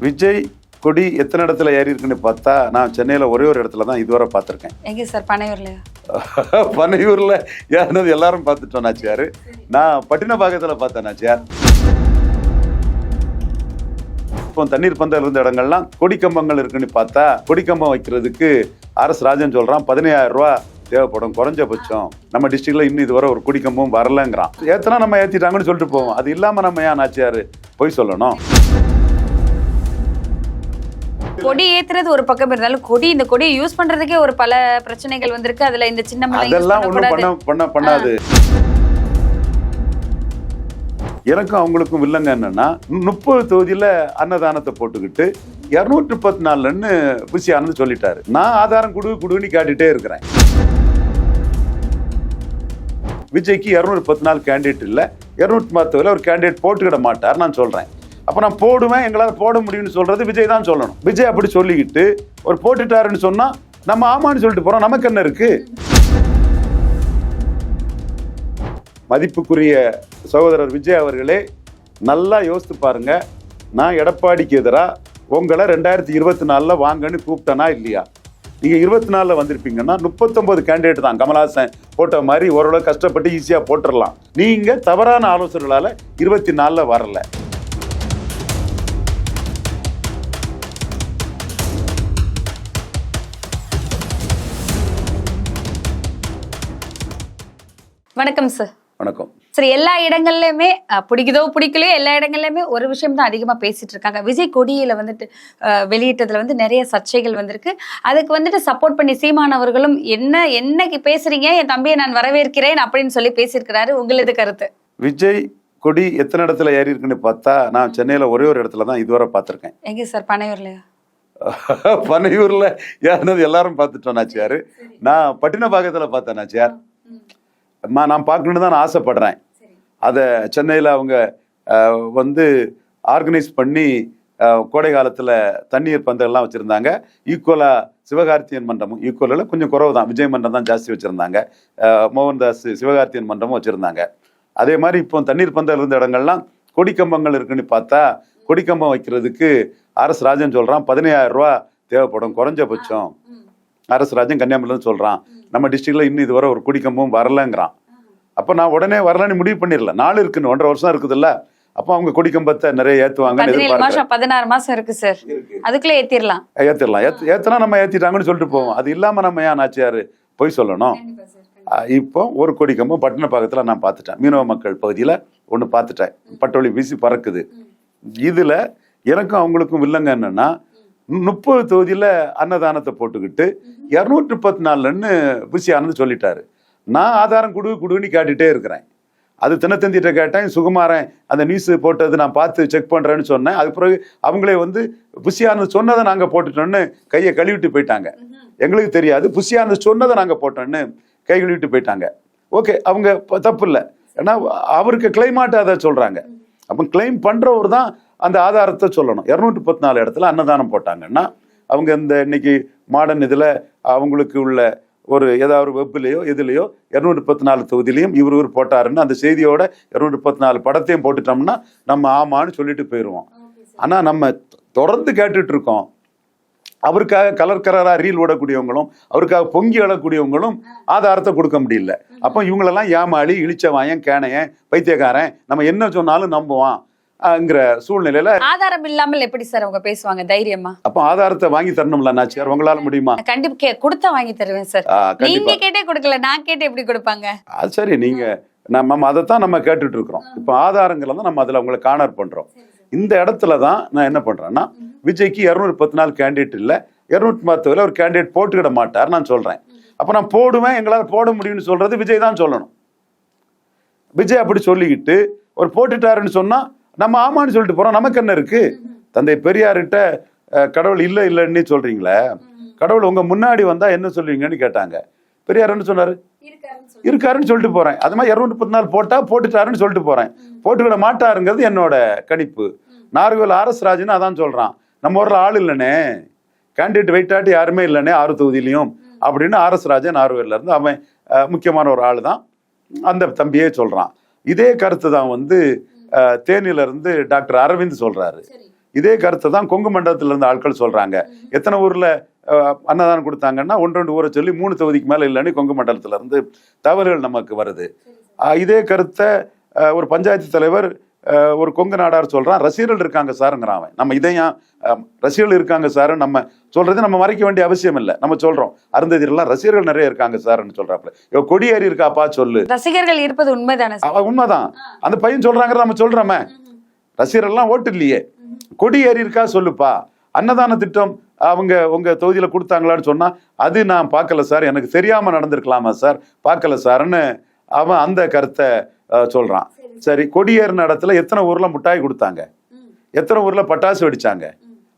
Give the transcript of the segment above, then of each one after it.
விஜய் கொடி எத்தனை இடத்துல ஏறி இருக்குன்னு பார்த்தா நான் சென்னையில் ஒரே ஒரு இடத்துல தான் இதுவரை பார்த்துருக்கேன். எங்கே சார்? பனையூர்லையா? பனையூரில் யாருனது எல்லாரும் பார்த்துட்டோம் நாச்சியார். நான் பட்டினப்பாக்கத்தில் பார்த்தேன் நாச்சியார். இப்போ தண்ணீர் பந்தல் இருந்த இடங்கள்லாம் கொடி கம்பங்கள் இருக்குன்னு பார்த்தா கொடி கம்பம் வைக்கிறதுக்கு RS ராஜன் சொல்கிறான் 15,000 ரூபா தேவைப்படும் குறைஞ்சபட்சம். நம்ம டிஸ்ட்ரிக்ட்ல இன்னும் இதுவரை ஒரு கொடி கம்பம் வரலங்கிறான். ஏத்தனா நம்ம ஏற்றிட்டாங்கன்னு சொல்லிட்டு போவோம். அது இல்லாமல் நம்ம ஏன் நாச்சியார் போய் சொல்லணும்? கொடி ஏத்துறது ஒரு பக்கம் இருந்தாலும் இந்த கொடியை யூஸ் பண்றதுக்கே ஒரு பல பிரச்சனைகள் வந்திருக்கு. அதுல இந்த சின்ன அதெல்லாம் ஒண்ணும் பண்ணாது. எனக்கும் அவங்களுக்கும் இல்லைங்க என்னன்னா 30 தொகுதியில அன்னதானத்தை போட்டுக்கிட்டு 214ன்னு புசி ஆனந்த் சொல்லிட்டாரு. நான் ஆதாரம் குடுன்னு காட்டிட்டே இருக்கிறேன். விஜய்க்கு 214 கேண்டிடேட் இல்ல, 210 ஒரு கேண்டிடேட் போட்டுக்கிட மாட்டார் நான் சொல்றேன். அப்ப நான் போடுவேன், எங்களால் போட முடியும்னு சொல்றது விஜய் தான் சொல்லணும். விஜய் அப்படி சொல்லிக்கிட்டு ஒரு போட்டுட்டாருன்னு சொன்னா நம்ம ஆமான்னு சொல்லிட்டு போறோம். நமக்கு என்ன இருக்கு? மதிப்புக்குரிய சகோதரர் விஜய் அவர்களே, நல்லா யோசித்து பாருங்க. நான் எடப்பாடிக்கு எதிராக உங்களை 2024 வாங்கன்னு கூப்பிட்டனா இல்லையா? நீங்க 24 வந்திருப்பீங்கன்னா 39 கேண்டிடேட் தான். கமல்ஹாசன் போட்ட மாதிரி ஓரளவு கஷ்டப்பட்டு ஈஸியா போட்டுடலாம். நீங்க தவறான ஆலோசனைகளால 24 வரல. வணக்கம் சார். வணக்கம் சரி, எல்லா இடங்கள்லயுமே பிடிக்குதோ பிடிக்கலையோ எல்லா இடங்கள்லயுமே ஒரு விஷயம் தான் அதிகமா பேசிட்டு இருக்காங்க. விஜய் கொடியில வந்துட்டு வெளியிட்டதுல நிறைய சர்ச்சைகள் வந்திருக்கு. அதுக்கு சப்போர்ட் பண்ணி சீமானவர்களும் என்னைக்கு பேசுறீங்க, என் தம்பியை நான் வரவேற்கிறேன் அப்படின்னு சொல்லி பேசியிருக்கிறாரு. உங்களது கருத்து? விஜய் கொடி எத்தனை இடத்துல ஏறி இருக்குன்னு பார்த்தா நான் சென்னையில ஒரே ஒரு இடத்துல தான் இதுவரை பார்த்துருக்கேன். எங்க சார்? பனையூர்லையா? பனையூர்ல யாருனது எல்லாரும் பார்த்துட்டோம் நாச்சியார். நான் பட்டினப்பாக்கத்தில் பார்த்தேன் நாச்சியார். நான் பார்க்கணுன்னு தான் நான் ஆசைப்படுறேன். அதை சென்னையில் அவங்க ஆர்கனைஸ் பண்ணி கோடை காலத்தில் தண்ணீர் பந்தல்லாம் வச்சுருந்தாங்க. ஈக்குவலாக சிவகார்த்தியன் மன்றமும் ஈக்குவலில் கொஞ்சம் குறவு தான், விஜய் மன்றம் தான் ஜாஸ்தி வச்சுருந்தாங்க. மோகன்தாஸ் சிவகார்த்தியன் மன்றமும் வச்சுருந்தாங்க. அதே மாதிரி இப்போ தண்ணீர் பந்தல் இருந்த இடங்கள்லாம் கொடி கம்பங்கள் இருக்குன்னு பார்த்தா கொடி கம்பம் வைக்கிறதுக்கு RS ராஜன் சொல்கிறான் 15,000 ரூபா தேவைப்படும் குறைஞ்சபட்சம். RS ராஜன் கன்னியாகுமரியில சொல்கிறான். நம்ம டிஸ்ட்ரிக்ட்ல இன்னும் இதுவரை ஒரு கொடி கம்பம் வரலங்கிறான். அப்போ நான் உடனே வரலான்னு முடிவு பண்ணிடல. 4 இருக்குன்னு 1.5 வருஷம் இருக்குதுல்ல. அப்போ அவங்க கொடி கம்பத்தை நிறைய ஏற்றுவாங்க. 16 மாசம் இருக்கு சார், அதுக்குள்ள ஏற்றிடலாம். ஏற்றினா நம்ம ஏற்றிட்டாங்கன்னு சொல்லிட்டு போவோம். அது இல்லாமல் நம்ம ஏன் நாச்சியார் போய் சொல்லணும்? இப்போ ஒரு கொடி கம்பம் பட்டினப்பாக்கத்தில் நான் பார்த்துட்டேன். மீனவ மக்கள் பகுதியில் ஒன்று பார்த்துட்டேன். பட்டொலி வீசி பறக்குது. இதில் எனக்கும் அவங்களுக்கும் இல்லைங்க என்னன்னா 30 தொகுதியில் அன்னதானத்தை போட்டுக்கிட்டு 214ன்னு புசி ஆனந்த் சொல்லிட்டாரு. நான் ஆதாரம் குடுன்னு காட்டிட்டே இருக்கிறேன். அது தினத்தந்திட்ட கேட்டேன். சுகுமாரன் அந்த நியூஸ் போட்டது நான் பார்த்து செக் பண்ணுறேன்னு சொன்னேன். அதுக்கு பிறகு அவங்களே புசி ஆனந்த் சொன்னதை நாங்கள் போட்டுட்டோன்னு கையை கழுவிட்டு போயிட்டாங்க. எங்களுக்கு தெரியாது, புசி ஆனந்த் சொன்னதை நாங்கள் போட்டோன்னு கை கழுவிட்டு போயிட்டாங்க. ஓகே, அவங்க தப்பு இல்லை. ஏன்னா அவருக்கு கிளைமாட்டு அதை சொல்கிறாங்க. அப்போ கிளைம் பண்ணுறவர் தான் அந்த ஆதாரத்தை சொல்லணும். 214 இடத்துல அன்னதானம் போட்டாங்கன்னா அவங்க இன்னைக்கு மாடர்ன் இதில் அவங்களுக்கு உள்ள ஒரு ஏதாவது வெப்லையோ எதுலையோ 214 தொகுதியிலையும் இவர் போட்டாருன்னு அந்த செய்தியோட 214 படத்தையும் போட்டுட்டோம்னா நம்ம ஆமான்னு சொல்லிட்டு போயிடுவோம். ஆனால் நம்ம தொடர்ந்து கேட்டுட்டு இருக்கோம். அவருக்காக கலர்கலரா ரீல் ஓடக்கூடியவங்களும் அவருக்காக பொங்கி எழக்கூடியவங்களும் ஆதாரத்தை கொடுக்க முடியல. அப்போ இவங்களெல்லாம் ஏமாளி, இழிச்சவாயன், கேனையன், பைத்தியக்காரன், நம்ம என்ன சொன்னாலும் நம்புவான் சூழ்நிலையில ஆதாரம் இல்லாமல் எப்படி சார் அவங்க பேசுவாங்க தைரியமா? அப்ப ஆதாரத்தை வாங்கி தரணும்ல நாச்சியார், உங்களால முடியுமா? கண்டிப்பா கொடுத்தா வாங்கி தருவேன் சார். நீங்க கேட்டே கொடுக்கல, நான் கேட்டு எப்படி கொடுப்பாங்க? அது சரி, நீங்க நம்ம அதைத்தான் நம்ம கேட்டுட்டு இருக்கிறோம். இப்ப ஆதாரங்களை தான் நம்ம அதுல உங்களை கார்னர் பண்றோம். இந்த இடத்துலதான் நான் என்ன பண்றேன்னா, விஜய்க்கு 214 கேண்டிடேட் இல்ல, 210 ஒரு கேண்டிடேட் போட்டுக்கிட மாட்டார் நான் சொல்றேன். அப்ப நான் போடுவேன், எங்களால் போட முடியும்னு சொல்றது விஜய் தான் சொல்லணும். விஜய் அப்படி சொல்லிக்கிட்டு ஒரு போட்டுட்டாருன்னு சொன்னா நம்ம ஆமான்னு சொல்லிட்டு போறோம். நமக்கு என்ன இருக்கு? தந்தை பெரியார்கிட்ட கடவுள் இல்லைன்னு சொல்றீங்களே, கடவுள் உங்க முன்னாடி வந்தா என்ன சொல்லுவீங்கன்னு கேட்டாங்க. பெரியார் என்ன சொன்னாரு? இருக்காருன்னு சொல்லிட்டு போறேன். அது மாதிரி 214 போட்டுட்டாருன்னு சொல்லிட்டு போறேன். போட்டுக்கிட மாட்டாருங்கிறது என்னோட கணிப்பு. நார்கோவில் RS ராஜன் அதான் சொல்றான். நம்ம ஊர்ல ஆள் இல்லைனே, கேண்டிடேட் வெயிட்டாட்டி யாருமே இல்லைனே 6 தொகுதியிலையும் அப்படின்னு RS ராஜன் நார்கோவில்ல இருந்து அவன் முக்கியமான ஒரு ஆள் தான் அந்த தம்பியே சொல்றான். இதே கருத்து தான் தேனியில இருந்து டாக்டர் அரவிந்த் சொல்றாரு. இதே கருத்தை தான் கொங்கு மண்டலத்துல இருந்த ஆட்கள் சொல்றாங்க. எத்தனை ஊர்ல அன்னதானம் கொடுத்தாங்கன்னா 1-2 ஊரை சொல்லி 3 தொகுதிக்கு மேல இல்லைன்னு கொங்கு மண்டலத்துல இருந்து தகவல்கள் நமக்கு வருது. இதே கருத்தை ஒரு பஞ்சாயத்து தலைவர் ஒரு கொங்கு நாடார் சொல்றான், ரசிகர்கள் இருக்காங்க சாருங்கிறான் அவன். நம்ம இதையும் ரசிகர்கள் இருக்காங்க சார் நம்ம சொல்றது நம்ம மறைக்க வேண்டிய அவசியம் இல்லை. நம்ம சொல்றோம் அருந்ததியெல்லாம் ரசிகர்கள் நிறைய இருக்காங்க சார்ன்னு சொல்றாப்புல. கொடியேறி இருக்காப்பா சொல்லு. ரசிகர்கள் இருப்பது உண்மைதானே? உண்மைதான். அந்த பையன் சொல்றாங்க, நம்ம சொல்றோமே ரசிகர்கள்லாம் ஓட்டு இல்லையே, கொடியேறி இருக்கா சொல்லுப்பா. அன்னதான திட்டம் அவங்க உங்க தொகுதியில கொடுத்தாங்களான்னு சொன்னா அது நான் பார்க்கல சார், எனக்கு தெரியாம நடந்திருக்கலாமா சார், பார்க்கல சார்ன்னு அவன் அந்த கருத்தை சொல்றான். சரி, கொடியேறின இடத்துல எத்தனை ஊர்ல மிட்டாய் கொடுத்தாங்க, எத்தனை ஊர்ல பட்டாசு வெடிச்சாங்க,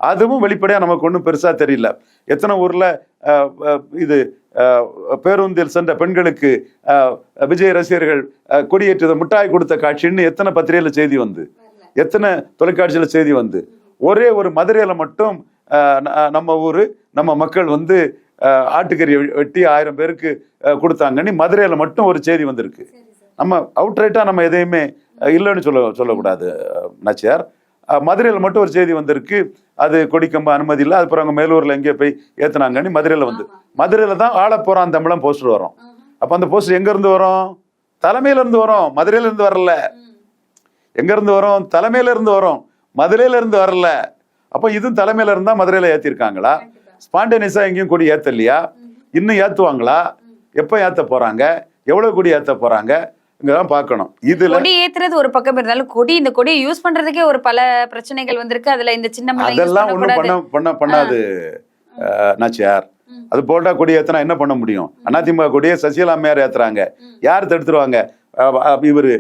அதுவும் வெளிப்படையா நமக்கு ஒன்றும் பெருசா தெரியல. எத்தனை ஊர்ல இது பேருந்தில் சென்ற பெண்களுக்கு விஜய் ரசிகர்கள் கொடியேற்ற மிட்டாய் கொடுத்த காட்சின்னு எத்தனை பத்திரிகையில செய்தி வந்து, எத்தனை தொலைக்காட்சியில செய்தி வந்து. ஒரே ஒரு மதுரையில மட்டும் நம்ம ஊரு நம்ம மக்கள் வந்து ஆட்டுக்கறி வெட்டி 1000 பேருக்கு கொடுத்தாங்கன்னு மதுரையில மட்டும் ஒரு செய்தி வந்திருக்கு. நம்ம அவுட்ரைட்டா நம்ம எதையுமே இல்லைன்னு சொல்லக்கூடாது நாச்சியார். மதுரையில் மட்டும் ஒரு செய்தி வந்திருக்கு, அது கொடிக்கம்ப அனுமதி இல்லை, அதுக்கப்புறம் அங்கே மேலூர்ல எங்கே போய் ஏத்துனாங்கன்னு மதுரையில வந்து. மதுரையில தான் ஆள போறான் தமிழம் போஸ்டர் வரும். அப்ப அந்த போஸ்டர் எங்க இருந்து வரும்? தலைமையில இருந்து வரும், மதுரையில இருந்து வரல. எங்க இருந்து வரும்? தலைமையில இருந்து வரும், மதுரையில இருந்து வரல. அப்ப இதுவும் தலைமையில இருந்தா மதுரையில ஏத்திருக்காங்களா? ஸ்பான்டேனியஸா எங்கேயும் கொடி ஏத்தலையா? இன்னும் ஏத்துவாங்களா? எப்ப ஏத்த போறாங்க? எவ்வளவு கொடி ஏத்த போறாங்க? இங்கதான் பார்க்கணும். இதுல கொடி ஏத்துறது ஒரு பக்கம் இருந்தாலும் இந்த கொடியை யூஸ் பண்றதுக்கே ஒரு பல பிரச்சனைகள் வந்திருக்கு. அதுல இந்த சின்ன அதெல்லாம் ஒண்ணும் பண்ணாது நாச்சியார். அது போட்டா கொடி ஏத்தனா என்ன பண்ண முடியும்? அதிமுக கொடியை சசிகலா அம்மையார் ஏத்துறாங்க, யார் தடுத்துருவாங்க? இவரு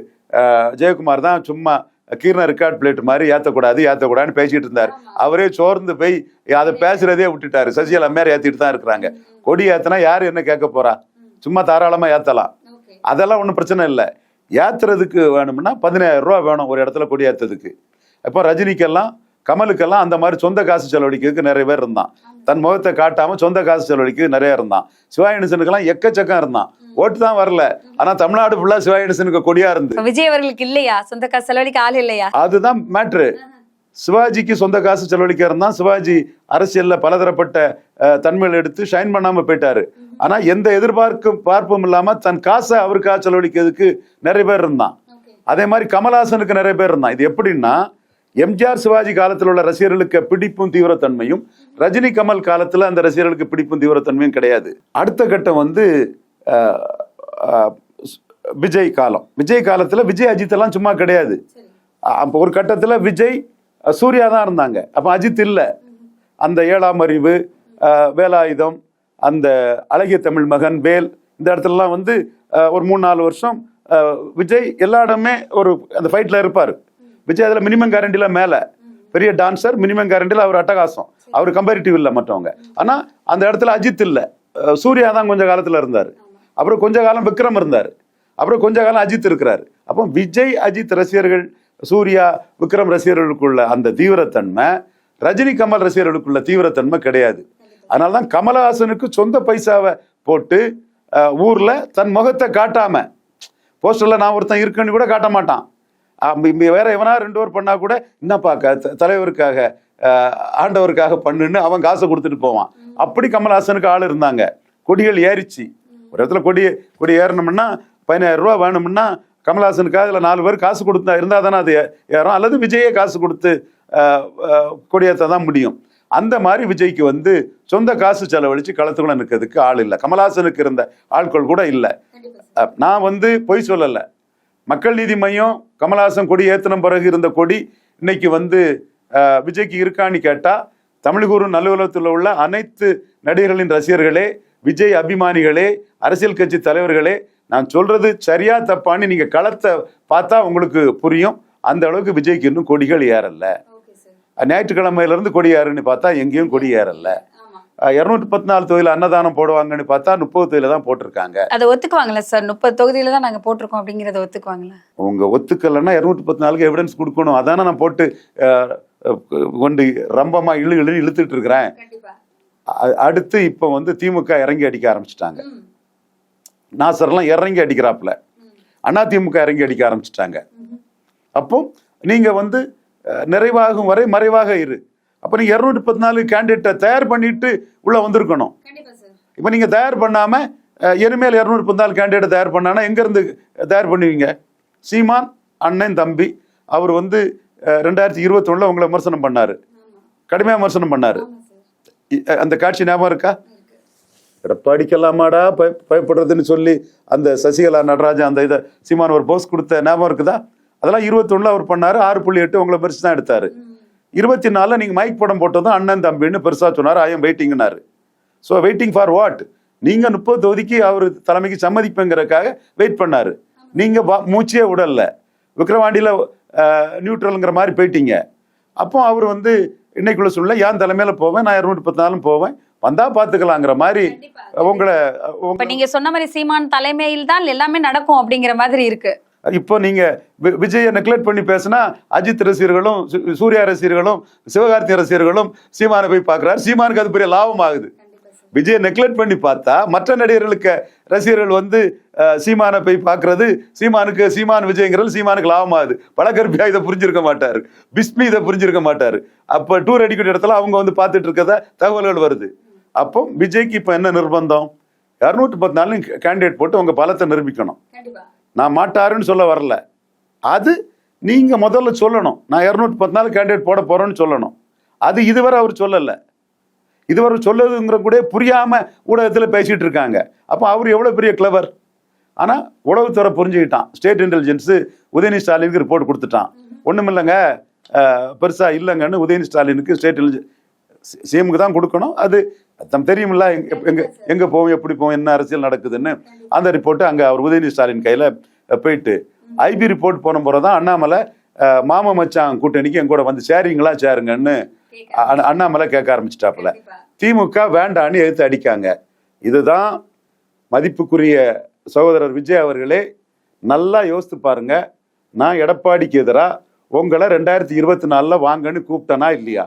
ஜெயக்குமார் தான் சும்மா கீர்ன ரெக்கார்ட் பிளேட் மாதிரி ஏத்தக்கூடாதுன்னு பேசிட்டு இருந்தாரு. அவரே சோர்ந்து போய் அதை பேசுறதே விட்டுட்டாரு. சசிகலா அம்மையார் ஏத்திட்டு தான் இருக்கிறாங்க. கொடி ஏத்தனா யாரு என்ன கேட்க போறா? சும்மா தாராளமா ஏத்தலாம், அதெல்லாம் ஒன்றும் பிரச்சனை இல்லை. ஏத்துறதுக்கு வேணும்னா 15000 ரூபா வேணும் ஒரு இடத்துல கொடி ஏற்றதுக்கு. இப்போ ரஜினிக்கெல்லாம் கமலுக்கெல்லாம் அந்த மாதிரி சொந்த காசு செலவழிக்கிறதுக்கு நிறைய பேர் இருந்தான். தன் முகத்தை காட்டாம சொந்த காசு செலவழிக்க நிறைய இருந்தான். சிவாஜி கணேசனுக்கெல்லாம் எக்கச்சக்கம் இருந்தான், ஓட்டு தான் வரல. ஆனா தமிழ்நாடு ஃபுல்லா சிவாஜி கணேசனுக்கு கொடியா இருந்து. விஜய் அவர்களுக்கு இல்லையா சொந்த காசு செலவழிக்க ஆள் இல்லையா? அதுதான் மேட்ரு. சிவாஜிக்கு சொந்த காசு செலவழிக்க இருந்தான். சிவாஜி அரசியல்ல பலதரப்பட்ட தன்மைகள் எடுத்து ஷைன் பண்ணாம போயிட்டாரு. ஆனா எந்த பார்ப்பும் இல்லாம தன் காசை அவருக்காக செலவழிக்கிறதுக்கு நிறைய பேர் இருந்தான். அதே மாதிரி கமல்ஹாசனுக்கு நிறைய பேர் இருந்தான். இது எப்படின்னா, எம்ஜிஆர் சிவாஜி காலத்தில் உள்ள ரசிகர்களுக்கு பிடிப்பும் தீவிரத்தன்மையும் ரஜினி கமல் காலத்துல அந்த ரசிகர்களுக்கு பிடிப்பும் தீவிரத்தன்மையும் கிடையாது. அடுத்த கட்டம் வந்து விஜய் காலம். விஜய் காலத்துல விஜய் அஜித் எல்லாம் சும்மா கிடையாது. அப்போ ஒரு கட்டத்துல விஜய் சூர்யா தான் இருந்தாங்க, அப்ப அஜித் இல்ல. அந்த 7ஆம் அறிவு, வேலாயுதம், அந்த அழகிய தமிழ் மகன், வேல், இந்த இடத்துலலாம் வந்து ஒரு 3-4 வருஷம் விஜய் எல்லா இடமே ஒரு அந்த ஃபைட்ல இருப்பாரு. விஜய் அதுல மினிமம் கேரண்டில மேல, பெரிய டான்சர், மினிமம் கேரண்டில அவர் அட்டகாசம், அவர் கம்பேரிட்டிவ் இல்லை மற்றவங்க. ஆனா அந்த இடத்துல அஜித் இல்ல, சூர்யா தான் கொஞ்ச காலத்துல இருந்தாரு. அப்புறம் கொஞ்ச காலம் விக்ரம் இருந்தாரு, அப்புறம் கொஞ்ச காலம் அஜித் இருக்கிறாரு. அப்போ விஜய் அஜித் ரசிகர்கள், சூர்யா விக்ரம் ரசிகர்களுக்குள்ள அந்த தீவிரத்தன்மை ரஜினி கமல் ரசிகர்களுக்குள்ள தீவிரத்தன்மை கிடையாது. அதனாலதான் கமலஹாசனுக்கு சொந்த பைசாவை போட்டு ஊர்ல தன் முகத்தை காட்டாம, போஸ்டர்ல நான் ஒருத்தன் இருக்குன்னு கூட காட்ட மாட்டான். வேற எவனா 2 பேர் பண்ணா கூட என்னப்பா தலைவருக்காக ஆண்டவருக்காக பண்ணுன்னு அவன் காசை கொடுத்துட்டு போவான். அப்படி கமலஹாசனுக்கு ஆள் இருந்தாங்க. கொடிகள் ஏறிச்சு. ஒரு இடத்துல கொடி ஏறணும்னா 15000 ரூபா வேணும்னா கமலஹாசனுக்காக அதில் 4 பேர் காசு கொடுத்தா இருந்தால் தானே அது ஏறும், அல்லது விஜயே காசு கொடுத்து கொடியேற்ற தான் முடியும். அந்த மாதிரி விஜய்க்கு வந்து சொந்த காசு செலவழிச்சு களத்துக்குள்ள நிற்கிறதுக்கு ஆள் இல்லை. கமலஹாசனுக்கு இருந்த ஆட்கள் கூட இல்லை. நான் வந்து பொய் சொல்லலை. மக்கள் நீதி மையம் கமலஹாசன் கொடி ஏற்றின பிறகு இருந்த கொடி இன்னைக்கு வந்து விஜய்க்கு இருக்கான்னு கேட்டா, தமிழ்கூறு நல்லுலகத்தில் உள்ள அனைத்து நடிகர்களின் ரசிகர்களே, விஜய் அபிமானிகளே, அரசியல் கட்சி தலைவர்களே, நான் சொல்றது சரியா தப்பான்னு நீங்க களத்தை பார்த்தா உங்களுக்கு புரியும். அந்த அளவுக்கு விஜய்க்கு இன்னும் கொடிகள் ஏறல. ஞாயிற்றுக்கிழமையில இருந்து கொடி ஏறுன்னு பார்த்தா எங்கேயும் கொடி ஏறல. 214 தொகுதியில அன்னதானம் போடுவாங்கன்னு பார்த்தா 30 தொகுதியில தான் போட்டிருக்காங்க. அதை ஒத்துக்குவாங்களா சார்? 30 தொகுதியில தான் நாங்க போட்டிருக்கோம் அப்படிங்கறத ஒத்துக்குவாங்களா? உங்க ஒத்துக்கலன்னா 214 எவிடன்ஸ் கொடுக்கணும். அதானே நான் போட்டு கொண்டு ரம்பமா இழுத்துட்டு இருக்கிறேன். அடுத்து இப்ப வந்து திமுக இறங்கி அடிக்க ஆரம்பிச்சுட்டாங்க. நாசர்லாம் இறங்கி அடிக்கிறாப்புல, அதிமுக இறங்கி அடிக்க ஆரம்பிச்சுட்டாங்க. அப்போ நீங்க வந்து நிறைவாகும் வரை மறைவாக இரு. அப்போ நீங்க 214 கேண்டிடேட்டை தயார் பண்ணிட்டு உள்ள வந்திருக்கணும். இப்போ நீங்க தயார் பண்ணாம இனிமேல் 214 கேண்டிடேட் தயார் பண்ணானா எங்க இருந்து தயார் பண்ணுவீங்க? சீமான் அண்ணன் தம்பி அவர் வந்து 2021 உங்களை விமர்சனம் பண்ணாரு, கடுமையா விமர்சனம் பண்ணாரு. அந்த காட்சி ஞாபகம் இருக்கா? எடப்பாடிக்கலாமாடா பயப்படுறதுன்னு சொல்லி அந்த சசிகலா நடராஜன் அந்த இதை சீமான் ஒரு போஸ்ட் கொடுத்த ஞாபகம் இருக்குதா? அதெல்லாம் 21 அவர் பண்ணாரு. 6.8 உங்களை பெருசு தான் எடுத்தாரு. 24 நீங்க மைக் படம் போட்டதும் அண்ணன் தம்பின்னு பெருசா சொன்னாரு. ஐ எம் வெயிட்டிங்னாரு. So waiting for what? நீங்க 30 தொகுதிக்கு அவர் தலைமைக்கு சம்மதிப்புங்கிறதுக்காக வெயிட் பண்ணாரு. நீங்க மூச்சே விடல, விக்ரவாண்டியில நியூட்ரல்ங்கிற மாதிரி போயிட்டீங்க. அப்போ அவர் வந்து இன்னைக்குள்ள சொல்ல என் தலைமையில போவேன், நான் 214 போவேன், வந்தா பாத்துக்கலாங்கிற மாதிரி உங்களை நீங்க சொன்ன மாதிரி சீமான் தலைமையில் தான் எல்லாமே நடக்கும் அப்படிங்கிற மாதிரி இருக்கு. இப்போ நீங்க விஜயை நெக்லெக்ட் பண்ணி பேசினா அஜித் ரசிகர்களும் சூர்யா ரசிகர்களும் சிவகார்த்திகேயன் ரசிகர்களும் சீமானை போய் பார்க்கிறாரு. சீமானுக்கு அது பெரிய லாபம் ஆகுது. விஜயை நெக்லெக்ட் பண்ணி பார்த்தா மற்ற நடிகர்களுக்கு ரசிகர்கள் வந்து சீமானை போய் பார்க்கறது, சீமான் விஜய்ங்கிறது சீமானுக்கு லாபமாகுது. பழக்கருப்பியா இதை புரிஞ்சிருக்க மாட்டாரு, பிஸ்மி இதை புரிஞ்சிருக்க மாட்டாரு. அப்ப டூர் அடிக்கிற இடத்துல அவங்க வந்து பார்த்துட்டு இருக்கத தகவல்கள் வருது. அப்போ விஜய்க்கு இப்ப என்ன நிர்பந்தம்? 214 கேண்டிடேட் போட்டு உங்க பலத்தை நிரூபிக்கணும். நான் மாட்டாருன்னு சொல்ல வரல, அது நீங்க முதல்ல சொல்லணும். நான் 214 கேண்டிடேட் போட போறேன்னு சொல்லணும். அது இதுவரை அவர் சொல்லல. இதுவரை சொல்லதுங்கிற கூட புரியாம ஊடகத்தில் பேசிட்டு இருக்காங்க. அப்போ அவர் எவ்வளவு பெரிய கிளவர். ஆனா உளவுத்துறை புரிஞ்சுக்கிட்டான். ஸ்டேட் இன்டெலிஜென்ஸ் உதயநிதி ஸ்டாலினுக்கு ரிப்போர்ட் கொடுத்துட்டான். ஒண்ணும் இல்லைங்க பெருசா இல்லைங்கன்னு உதயநிதி ஸ்டாலினுக்கு ஸ்டேட் சிஎம்க்கு தான் கொடுக்கணும். அது தெரியுமில்ல எங்க போவோம், எப்படி போவோம், என்ன அரசியல் நடக்குதுன்னு. அந்த ரிப்போர்ட் அங்க அவர் உதயநிதி ஸ்டாலின் கையில போயிட்டு ஐபி ரிப்போர்ட் போன போறதான் அண்ணாமலை மாமா மச்சான் கூட்டணிக்கு எங்கூட வந்து சேருங்களா சேருங்கன்னு அண்ணாமலை கேட்க ஆரம்பிச்சிட்டாப்புல. திமுக வேண்டான்னு எதிர்த்து அடிக்காங்க. இதுதான் மதிப்புக்குரிய சகோதரர் விஜய் அவர்களே, நல்லா யோசித்து பாருங்க. நான் எடப்பாடிக்கு எதிராக உங்களை 2024 வாங்கன்னு கூப்பிட்டனா இல்லையா?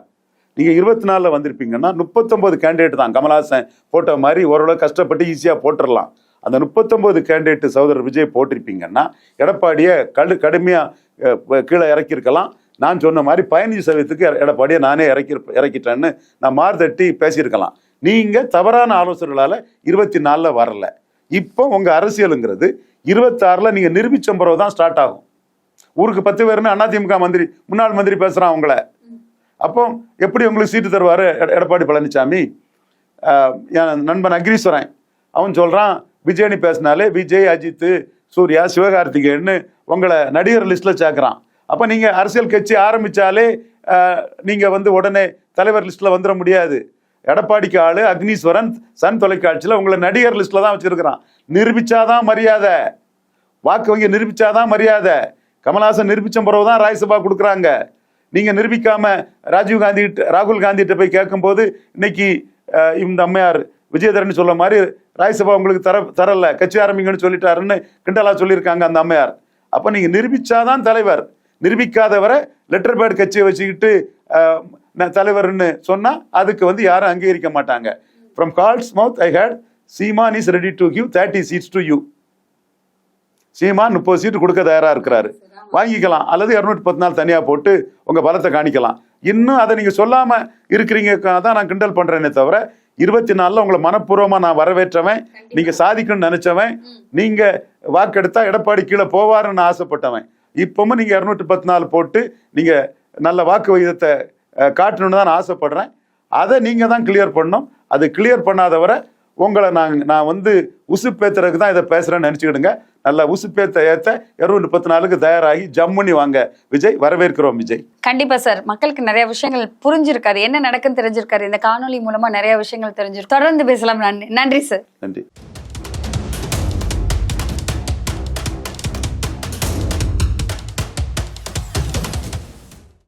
நீங்க 24 வந்திருப்பீங்கன்னா 39 கேண்டிடேட் தான். கமல்ஹாசன் போட்ட மாதிரி ஓரளவு கஷ்டப்பட்டு ஈஸியா போட்டுடலாம். அந்த 39 கேண்டிடேட் சகோதரர் விஜய் போட்டிருப்பீங்கன்னா எடப்பாடியை கடுமையா கீழே இறக்கியிருக்கலாம். நான் சொன்ன மாதிரி 15% எடப்பாடியை நானே இறக்கிட்டேன்னு நான் மார்தட்டி பேசியிருக்கலாம். நீங்க தவறான ஆலோசனைகளால 24 வரல. இப்போ உங்க அரசியலுங்கிறது 26 நீங்க நிரூபிச்ச பிறகு தான் ஸ்டார்ட் ஆகும். ஊருக்கு 10 பேருன்னு அதிமுக மந்திரி முன்னாள் மந்திரி பேசுறான் உங்களை. அப்போ எப்படி உங்களுக்கு சீட்டு தருவாரு எடப்பாடி பழனிசாமி? என் நண்பன் அக்ரீஸ்வரன் அவன் சொல்றான், விஜய்னு பேசினாலே விஜய், அஜித், சூர்யா, சிவகார்த்திகேயன்னு உங்களை நடிகர் லிஸ்ட்ல சேர்க்கிறான். அப்ப நீங்க அரசியல் கட்சி ஆரம்பிச்சாலே நீங்க வந்து உடனே தலைவர் லிஸ்ட்ல வந்துட முடியாது. எடப்பாடிக்கு ஆளு அக்னீஸ்வரன் சன் தொலைக்காட்சியில உங்களை நடிகர் லிஸ்ட்ல தான் வச்சிருக்கிறான். நிரூபிச்சாதான் மரியாதை, வாக்கு வங்கி நிரூபிச்சாதான் மரியாதை. கமல்ஹாசன் நிரூபிச்ச பிறகுதான் ராஜ்யசபா கொடுக்குறாங்க. நீங்க நிரூபிக்காம ராகுல் காந்தி போய் கேட்கும் போது இன்னைக்கு இந்த அம்மையார் விஜயதரன் சொல்ல மாதிரி ராஜ்யசபா உங்களுக்கு தரல, கட்சி ஆரம்பிங்கன்னு சொல்லிட்டாருன்னு கிண்டலா சொல்லியிருக்காங்க அந்த அம்மையார். அப்ப நீங்க நிரூபிச்சாதான் தலைவர். நிரூபிக்காதவரை லெட்டர் பேட் கட்சியை வச்சுக்கிட்டு தலைவர்னு சொன்னா அதுக்கு வந்து யாரும் அங்கீகரிக்க மாட்டாங்க. From calls mouth I heard Seeman is ready to give 30 seats to you. Seeman 30 seat கொடுக்க தயாரா இருக்கிறாரு. வாங்கிக்கலாம், அல்லது 214 தனியா போட்டு உங்க பலத்தை காணிக்கலாம். இன்னும் அதை நீங்க சொல்லாம இருக்கிறீங்க தான் நான் கிண்டல் பண்றேனே தவிர 24 உங்களை மனப்பூர்வமா நான் வரவேற்றவன், நீங்க சாதிக்கணும்னு நினைச்சவன், நீங்க வாக்கெடுத்தா எடப்பாடி கீழே போவாருன்னு ஆசைப்பட்டவன். இப்பவும் நீங்க 214 போட்டு நீங்க நல்ல வாக்கு விகிதத்தை காட்டணும்னு தான் நான் ஆசைப்படுறேன். அதை நீங்க தான் கிளியர் பண்ணணும். அது கிளியர் பண்ணாதவரை உங்களை நான் வந்து உசுப்பேத்துறதுக்கு தான் இதை பேசுறேன்னு நினைச்சுக்கிடுங்க. நல்லா உசுப்பேத்த ஏத்த 214க்கு தயாராகி ஜம்முனி வாங்க விஜய். வரவேற்கிறோம் விஜய். கண்டிப்பா சார். மக்களுக்கு நிறைய விஷயங்கள் புரிஞ்சிருக்காரு, என்ன நடக்குன்னு தெரிஞ்சிருக்காரு. இந்த காணொலி மூலமா நிறைய விஷயங்கள் தெரிஞ்சிருக்கு. தொடர்ந்து பேசலாம். நன்றி சார். நன்றி.